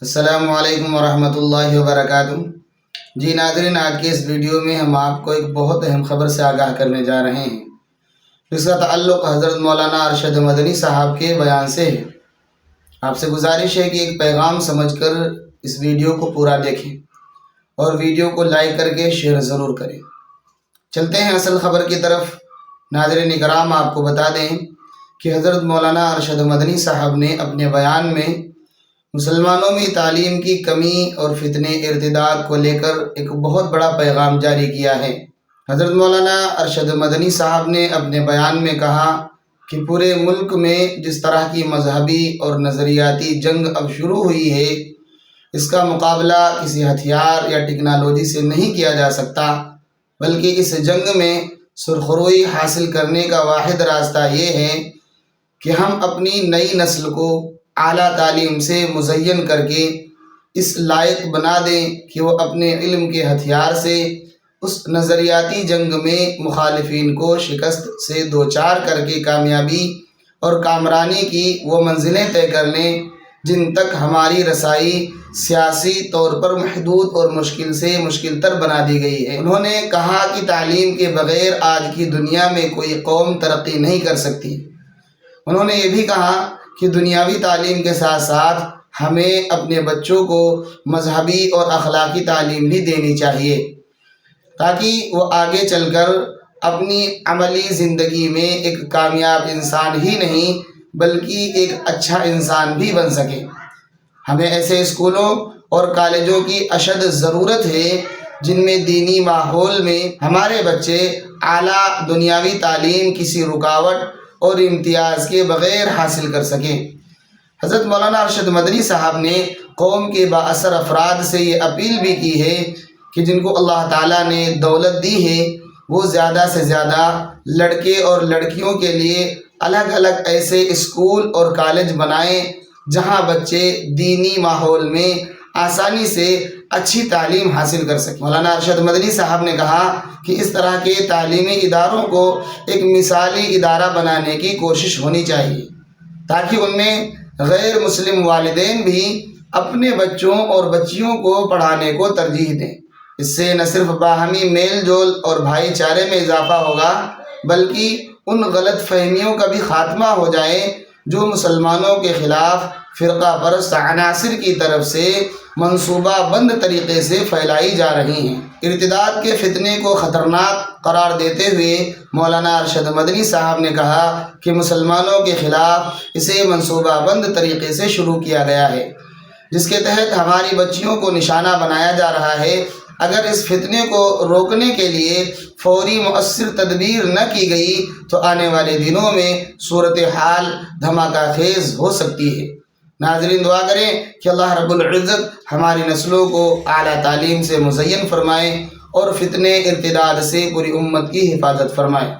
السلام علیکم ورحمۃ اللہ وبرکاتہ۔ جی ناظرین، آج کے اس ویڈیو میں ہم آپ کو ایک بہت اہم خبر سے آگاہ کرنے جا رہے ہیں، جس کا تعلق حضرت مولانا ارشد مدنی صاحب کے بیان سے ہے۔ آپ سے گزارش ہے کہ ایک پیغام سمجھ کر اس ویڈیو کو پورا دیکھیں اور ویڈیو کو لائک کر کے شیئر ضرور کریں۔ چلتے ہیں اصل خبر کی طرف۔ ناظرین اکرام، آپ کو بتا دیں کہ حضرت مولانا ارشد مدنی صاحب نے اپنے بیان میں مسلمانوں میں تعلیم کی کمی اور فتنے ارتداد کو لے کر ایک بہت بڑا پیغام جاری کیا ہے۔ حضرت مولانا ارشد مدنی صاحب نے اپنے بیان میں کہا کہ پورے ملک میں جس طرح کی مذہبی اور نظریاتی جنگ اب شروع ہوئی ہے، اس کا مقابلہ کسی ہتھیار یا ٹیکنالوجی سے نہیں کیا جا سکتا، بلکہ اس جنگ میں سرخروئی حاصل کرنے کا واحد راستہ یہ ہے کہ ہم اپنی نئی نسل کو اعلیٰ تعلیم سے مزین کر کے اس لائق بنا دیں کہ وہ اپنے علم کے ہتھیار سے اس نظریاتی جنگ میں مخالفین کو شکست سے دوچار کر کے کامیابی اور کامرانی کی وہ منزلیں طے کر لیں جن تک ہماری رسائی سیاسی طور پر محدود اور مشکل سے مشکل تر بنا دی گئی ہے۔ انہوں نے کہا کہ تعلیم کے بغیر آج کی دنیا میں کوئی قوم ترقی نہیں کر سکتی۔ انہوں نے یہ بھی کہا کہ دنیاوی تعلیم کے ساتھ ساتھ ہمیں اپنے بچوں کو مذہبی اور اخلاقی تعلیم بھی دینی چاہیے، تاکہ وہ آگے چل کر اپنی عملی زندگی میں ایک کامیاب انسان ہی نہیں بلکہ ایک اچھا انسان بھی بن سکے۔ ہمیں ایسے اسکولوں اور کالجوں کی اشد ضرورت ہے جن میں دینی ماحول میں ہمارے بچے اعلیٰ دنیاوی تعلیم کسی رکاوٹ اور امتیاز کے بغیر حاصل کر سکیں۔ حضرت مولانا ارشد مدنی صاحب نے قوم کے با اثر افراد سے یہ اپیل بھی کی ہے کہ جن کو اللہ تعالیٰ نے دولت دی ہے وہ زیادہ سے زیادہ لڑکے اور لڑکیوں کے لیے الگ الگ ایسے اسکول اور کالج بنائیں جہاں بچے دینی ماحول میں آسانی سے اچھی تعلیم حاصل کر سکیں۔ مولانا ارشد مدنی صاحب نے کہا کہ اس طرح کے تعلیمی اداروں کو ایک مثالی ادارہ بنانے کی کوشش ہونی چاہیے، تاکہ ان میں غیر مسلم والدین بھی اپنے بچوں اور بچیوں کو پڑھانے کو ترجیح دیں۔ اس سے نہ صرف باہمی میل جول اور بھائی چارے میں اضافہ ہوگا بلکہ ان غلط فہمیوں کا بھی خاتمہ ہو جائے جو مسلمانوں کے خلاف فرقہ پرست عناصر کی طرف سے منصوبہ بند طریقے سے پھیلائی جا رہی ہیں۔ ارتداد کے فتنے کو خطرناک قرار دیتے ہوئے مولانا ارشد مدنی صاحب نے کہا کہ مسلمانوں کے خلاف اسے منصوبہ بند طریقے سے شروع کیا گیا ہے، جس کے تحت ہماری بچیوں کو نشانہ بنایا جا رہا ہے۔ اگر اس فتنے کو روکنے کے لیے فوری مؤثر تدبیر نہ کی گئی تو آنے والے دنوں میں صورتحال دھماکہ خیز ہو سکتی ہے۔ ناظرین، دعا کریں کہ اللہ رب العزت ہماری نسلوں کو اعلیٰ تعلیم سے مزین فرمائے اور فتنے ارتداد سے پوری امت کی حفاظت فرمائے۔